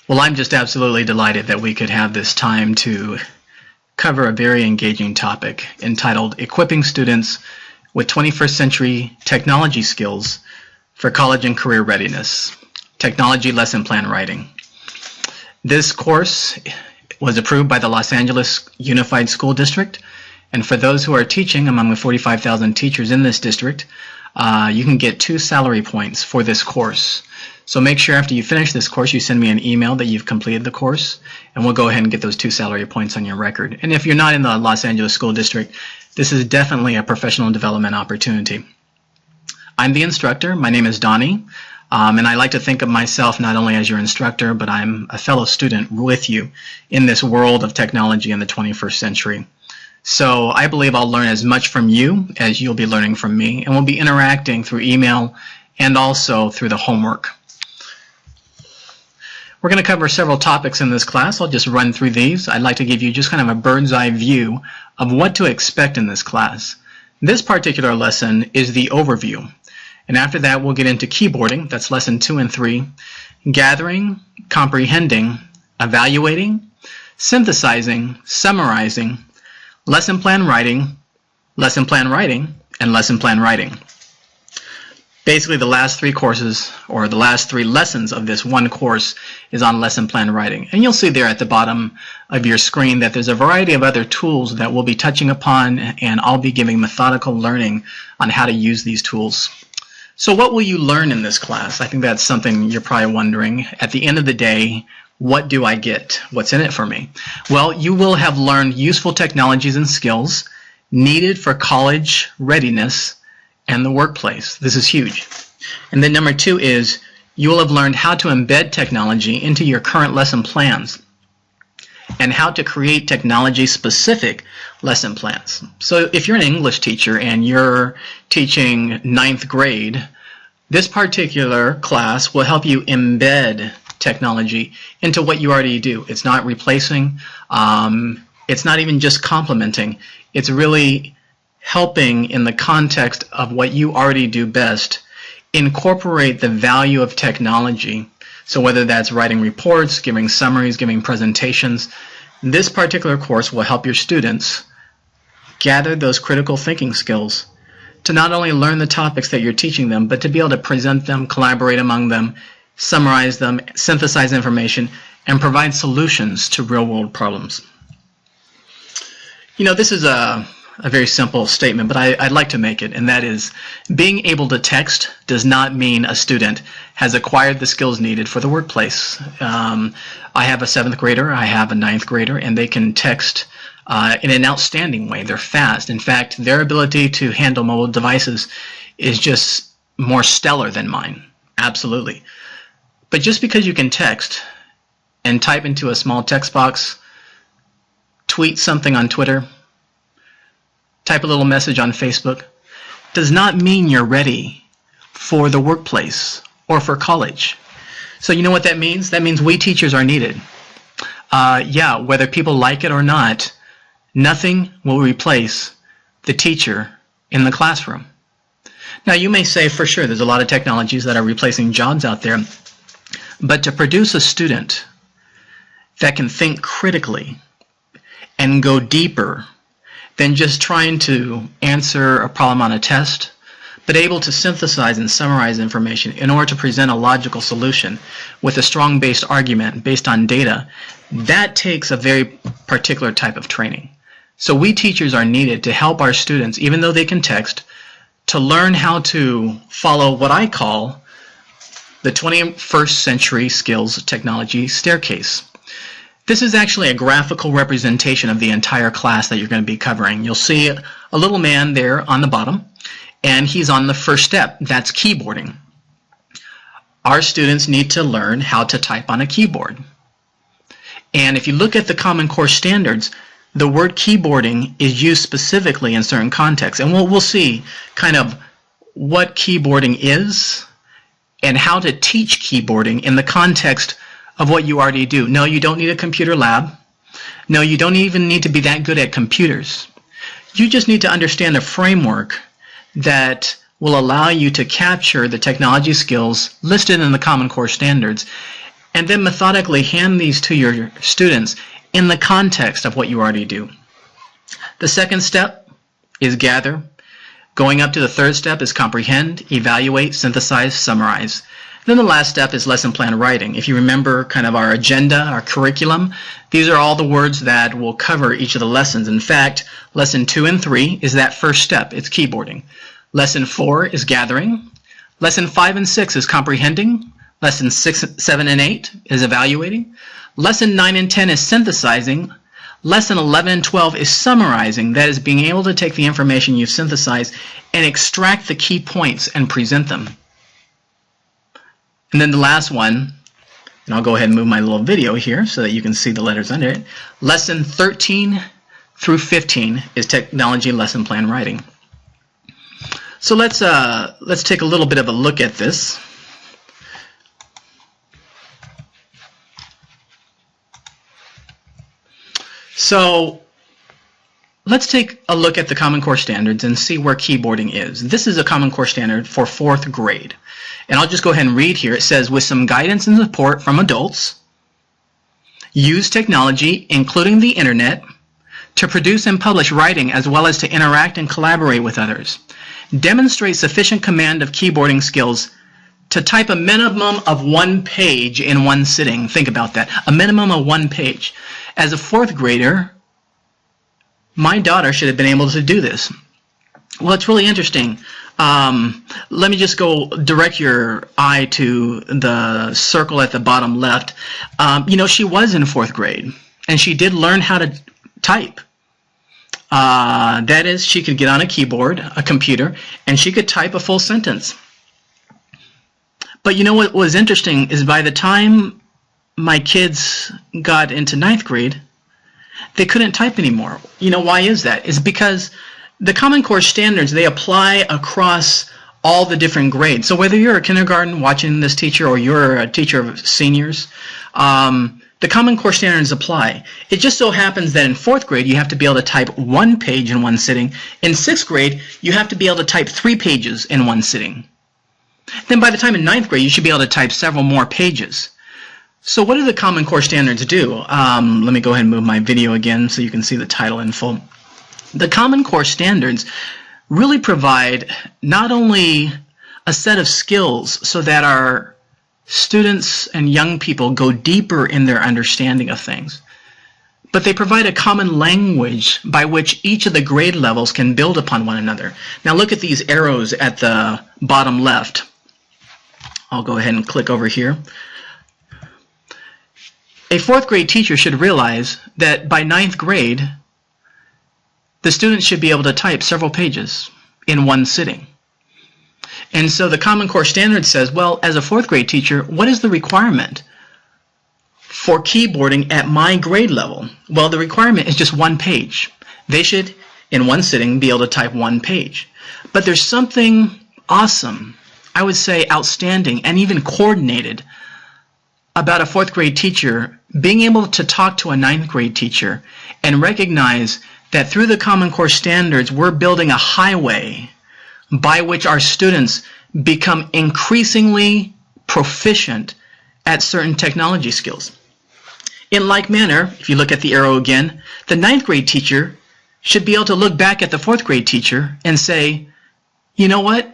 Well, I'm just absolutely delighted that we could have this time to cover a very engaging topic entitled Equipping Students with 21st Century Technology Skills for College and Career Readiness, Technology Lesson Plan Writing. This course was approved by the Los Angeles Unified School District, and for those who are teaching among the 45,000 teachers in this district, you can get 2 salary points for this course. So make sure after you finish this course you send me an email that you've completed the course, and we'll go ahead and get those 2 salary points on your record. And if you're not in the Los Angeles School District, this is definitely a professional development opportunity. I'm the instructor. My name is Donnie, and I like to think of myself not only as your instructor, but I'm a fellow student with you in this world of technology in the 21st century. So I believe I'll learn as much from you as you'll be learning from me, and we'll be interacting through email and also through the homework. We're going to cover several topics in this class. I'll just run through these. I'd like to give you just kind of a bird's eye view of what to expect in this class. This particular lesson is the overview. And after that, we'll get into keyboarding. That's lesson 2 and 3. Gathering, comprehending, evaluating, synthesizing, summarizing, lesson plan writing, and lesson plan writing. Basically, the last 3 courses, or the last 3 lessons of this one course is on lesson plan writing. And you'll see there at the bottom of your screen that there's a variety of other tools that we'll be touching upon, and I'll be giving methodical learning on how to use these tools. So what will you learn in this class? I think that's something you're probably wondering. At the end of the day, what do I get? What's in it for me? Well, you will have learned useful technologies and skills needed for college readiness and the workplace. This is huge. And then number 2 is you will have learned how to embed technology into your current lesson plans and how to create technology-specific lesson plans. So if you're an English teacher and you're teaching 9th grade, this particular class will help you embed technology into what you already do. It's not replacing, it's not even just complementing, it's really helping in the context of what you already do best, incorporate the value of technology. So whether that's writing reports, giving summaries, giving presentations, this particular course will help your students gather those critical thinking skills to not only learn the topics that you're teaching them, but to be able to present them, collaborate among them, summarize them, synthesize information, and provide solutions to real-world problems. You know, this is a very simple statement, but I'd like to make it, and that is being able to text does not mean a student has acquired the skills needed for the workplace. I have a 7th grader, I have a 9th grader, and they can text in an outstanding way. They're fast. In fact, their ability to handle mobile devices is just more stellar than mine. Absolutely. But just because you can text and type into a small text box, tweet something on Twitter, type a little message on Facebook, does not mean you're ready for the workplace or for college. So you know what that means? That means we teachers are needed. Yeah, whether people like it or not, nothing will replace the teacher in the classroom. Now you may say, for sure, there's a lot of technologies that are replacing jobs out there, but to produce a student that can think critically and go deeper than just trying to answer a problem on a test, but able to synthesize and summarize information in order to present a logical solution with a strong based argument based on data, that takes a very particular type of training. So we teachers are needed to help our students, even though they can text, to learn how to follow what I call the 21st century skills technology staircase. This is actually a graphical representation of the entire class that you're going to be covering. You'll see a little man there on the bottom, and he's on the first step. That's keyboarding. Our students need to learn how to type on a keyboard. And if you look at the Common Core standards, the word keyboarding is used specifically in certain contexts. And we'll see kind of what keyboarding is and how to teach keyboarding in the context of what you already do. No, you don't need a computer lab. No, you don't even need to be that good at computers. You just need to understand a framework that will allow you to capture the technology skills listed in the Common Core standards and then methodically hand these to your students in the context of what you already do. The second step is gather. Going up to the third step is comprehend, evaluate, synthesize, summarize. Then the last step is lesson plan writing. If you remember kind of our agenda, our curriculum, these are all the words that will cover each of the lessons. In fact, lesson 2 and 3 is that first step. It's keyboarding. Lesson 4 is gathering. Lesson 5 and 6 is comprehending. Lesson 6, 7, and 8 is evaluating. Lesson 9 and 10 is synthesizing. Lesson 11 and 12 is summarizing. That is being able to take the information you've synthesized and extract the key points and present them. And then the last one, and I'll go ahead and move my little video here so that you can see the letters under it. Lesson 13 through 15 is technology lesson plan writing. So let's take a little bit of a look at this. So let's take a look at the Common Core Standards and see where keyboarding is. This is a Common Core Standard for 4th grade. And I'll just go ahead and read here. It says, with some guidance and support from adults, use technology, including the internet, to produce and publish writing as well as to interact and collaborate with others. Demonstrate sufficient command of keyboarding skills to type a minimum of 1 page in one sitting. Think about that. A minimum of 1 page. As a 4th grader, my daughter should have been able to do this. Well, it's really interesting. Let me just go direct your eye to the circle at the bottom left. You know, she was in 4th grade, and she did learn how to type. That is, she could get on a keyboard, a computer, and she could type a full sentence. But you know what was interesting is by the time my kids got into 9th grade, they couldn't type anymore. You know, why is that? It's because the Common Core Standards, they apply across all the different grades. So whether you're a kindergarten watching this teacher or you're a teacher of seniors, the Common Core Standards apply. It just so happens that in 4th grade, you have to be able to type 1 page in one sitting. In 6th grade, you have to be able to type 3 pages in one sitting. Then by the time in 9th grade, you should be able to type several more pages. So what do the Common Core Standards do? Let me go ahead and move my video again so you can see the title in full. The Common Core Standards really provide not only a set of skills so that our students and young people go deeper in their understanding of things, but they provide a common language by which each of the grade levels can build upon one another. Now look at these arrows at the bottom left. I'll go ahead and click over here. A 4th grade teacher should realize that by 9th grade, the students should be able to type several pages in one sitting. And so the Common Core Standard says, well, as a 4th grade teacher, what is the requirement for keyboarding at my grade level? Well, the requirement is just 1 page. They should, in one sitting, be able to type 1 page. But there's something awesome, I would say outstanding, and even coordinated about a 4th grade teacher being able to talk to a 9th grade teacher and recognize that through the Common Core Standards, we're building a highway by which our students become increasingly proficient at certain technology skills. In like manner, if you look at the arrow again, the 9th grade teacher should be able to look back at the 4th grade teacher and say, you know what?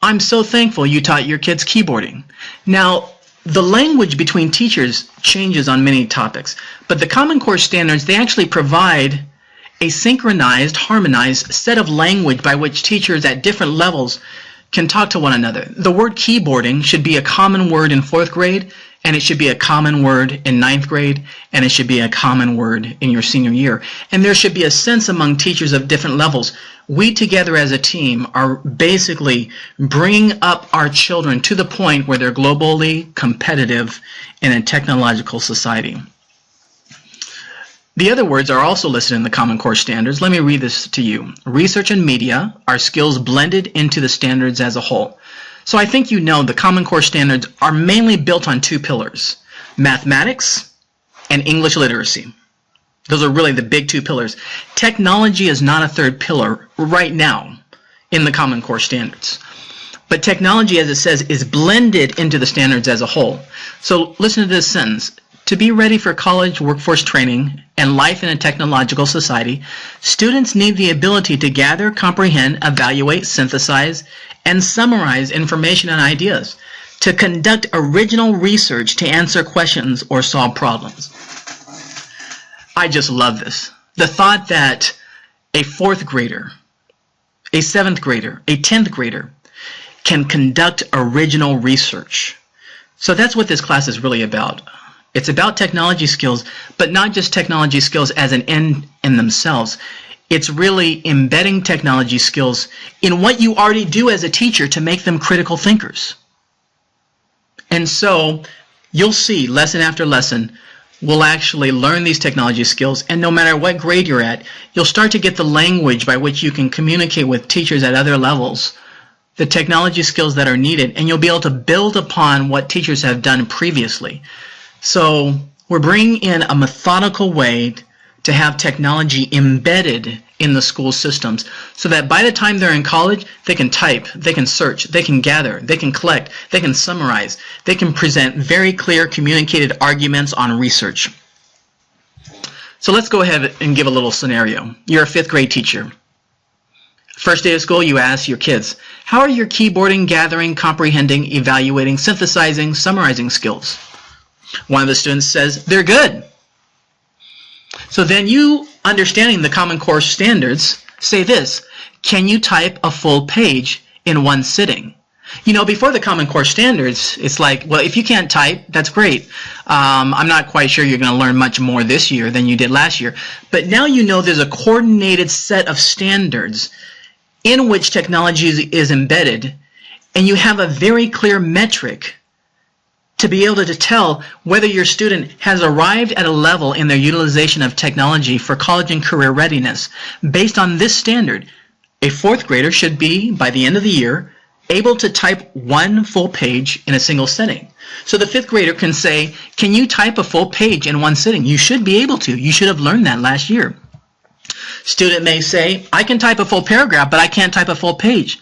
I'm so thankful you taught your kids keyboarding. Now, the language between teachers changes on many topics, but the Common Core Standards, they actually provide a synchronized, harmonized set of language by which teachers at different levels can talk to one another. The word keyboarding should be a common word in 4th grade, and it should be a common word in 9th grade, and it should be a common word in your senior year. And there should be a sense among teachers of different levels. We together as a team are basically bringing up our children to the point where they're globally competitive in a technological society. The other words are also listed in the Common Core Standards. Let me read this to you. Research and media are skills blended into the standards as a whole. So I think you know the Common Core Standards are mainly built on 2 pillars, mathematics and English literacy. Those are really the big 2 pillars. Technology is not a 3rd pillar right now in the Common Core Standards. But technology, as it says, is blended into the standards as a whole. So listen to this sentence. To be ready for college workforce training and life in a technological society, students need the ability to gather, comprehend, evaluate, synthesize, and summarize information and ideas, to conduct original research, to answer questions or solve problems. I just love this. The thought that a 4th grader, a 7th grader, a 10th grader can conduct original research. So that's what this class is really about. It's about technology skills, but not just technology skills as an end in themselves. It's really embedding technology skills in what you already do as a teacher to make them critical thinkers. And so you'll see lesson after lesson, we'll actually learn these technology skills, and no matter what grade you're at, you'll start to get the language by which you can communicate with teachers at other levels, the technology skills that are needed, and you'll be able to build upon what teachers have done previously. So we're bringing in a methodical way to have technology embedded in the school systems so that by the time they're in college, they can type, they can search, they can gather, they can collect, they can summarize, they can present very clear communicated arguments on research. So let's go ahead and give a little scenario. You're a 5th grade teacher. First day of school, you ask your kids, how are your keyboarding, gathering, comprehending, evaluating, synthesizing, summarizing skills? One of the students says, they're good. So then you, understanding the Common Core standards, say this, can you type a full page in one sitting? You know, before the Common Core standards, it's like, well, if you can't type, that's great. I'm not quite sure you're going to learn much more this year than you did last year. But now you know there's a coordinated set of standards in which technology is embedded, and you have a very clear metric to be able to tell whether your student has arrived at a level in their utilization of technology for college and career readiness. Based on this standard, a 4th grader should be, by the end of the year, able to type one full page in a single sitting. So the 5th grader can say, can you type a full page in one sitting? You should be able to. You should have learned that last year. Student may say, I can type a full paragraph, but I can't type a full page.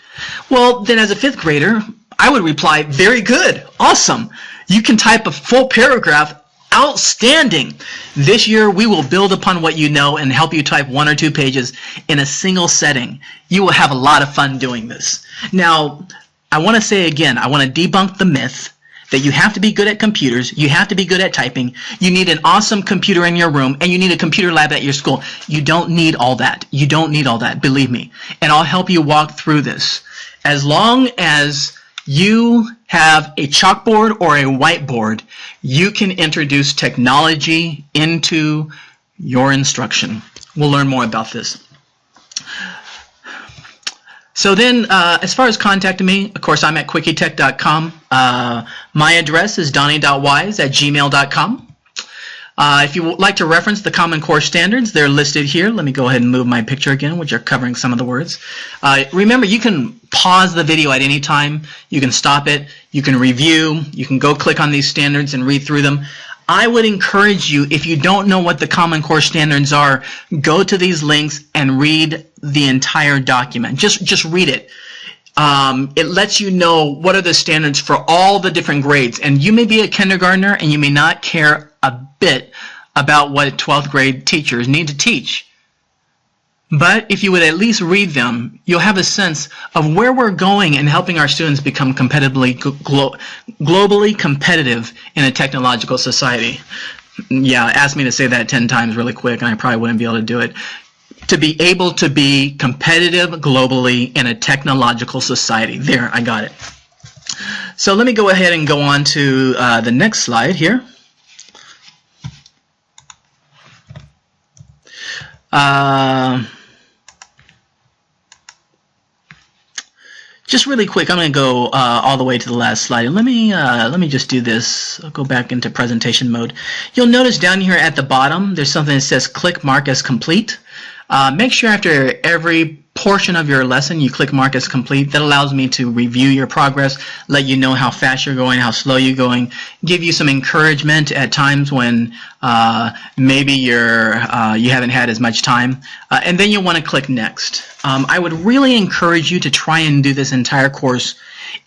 Well, then as a 5th grader, I would reply, very good, awesome. You can type a full paragraph, outstanding. This year we will build upon what you know and help you type 1 or 2 pages in a single setting. You will have a lot of fun doing this. Now, I want to say again, I want to debunk the myth that you have to be good at computers, you have to be good at typing, you need an awesome computer in your room, and you need a computer lab at your school. You don't need all that. You don't need all that, believe me. And I'll help you walk through this. As long as you have a chalkboard or a whiteboard, you can introduce technology into your instruction. We'll learn more about this. So then, as far as contacting me, of course, I'm at quickietech.com. My address is donnie.wise@gmail.com. If you would like to reference the Common Core standards, they're listed here. Let me go ahead and move my picture again, which are covering some of the words. Remember, you can pause the video at any time. You can stop it. You can review. You can go click on these standards and read through them. I would encourage you, if you don't know what the Common Core standards are, go to these links and read the entire document. Just read it. It lets you know what are the standards for all the different grades. And you may be a kindergartner and you may not care a bit about what 12th grade teachers need to teach. But if you would at least read them, you'll have a sense of where we're going in helping our students become globally competitive in a technological society. Yeah, ask me to say that 10 times really quick and I probably wouldn't be able to do it. To be able to be competitive globally in a technological society. There, I got it. So let me go ahead and go on to the next slide here. Just really quick, I'm going to go all the way to the last slide. And let me just do this. I'll go back into presentation mode. You'll notice down here at the bottom, there's something that says click mark as complete. Make sure after every portion of your lesson you click mark as complete. That allows me to review your progress, let you know how fast you're going, how slow you're going, give you some encouragement at times when maybe you haven't had as much time, and then you'll want to click next. I would really encourage you to try and do this entire course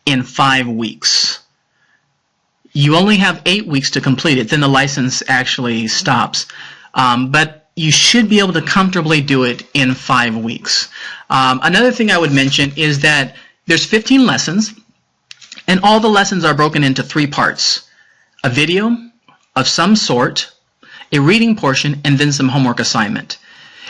in 5 weeks. You only have 8 weeks to complete it, then the license actually stops. But you should be able to comfortably do it in 5 weeks. Another thing I would mention is that there's 15 lessons, and all the lessons are broken into 3 parts: a video of some sort, a reading portion, and then some homework assignment.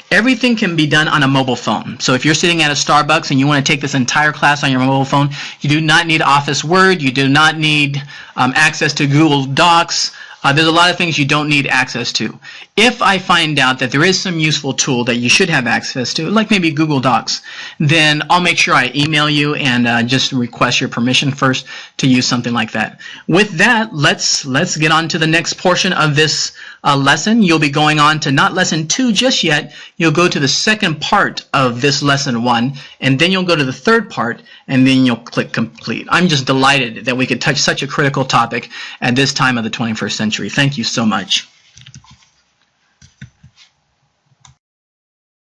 Everything can be done on a mobile phone. So if you're sitting at a Starbucks and you want to take this entire class on your mobile phone, you do not need Office Word, you do not need access to Google Docs. There's a lot of things you don't need access to. If I find out that there is some useful tool that you should have access to, like maybe Google Docs, then I'll make sure I email you and just request your permission first to use something like that. With that, let's get on to the next portion of this lesson. You'll be going on to not lesson 2 just yet. You'll go to the second part of this lesson 1, and then you'll go to the third part, and then you'll click complete. I'm just delighted that we could touch such a critical topic at this time of the 21st century. Thank you so much.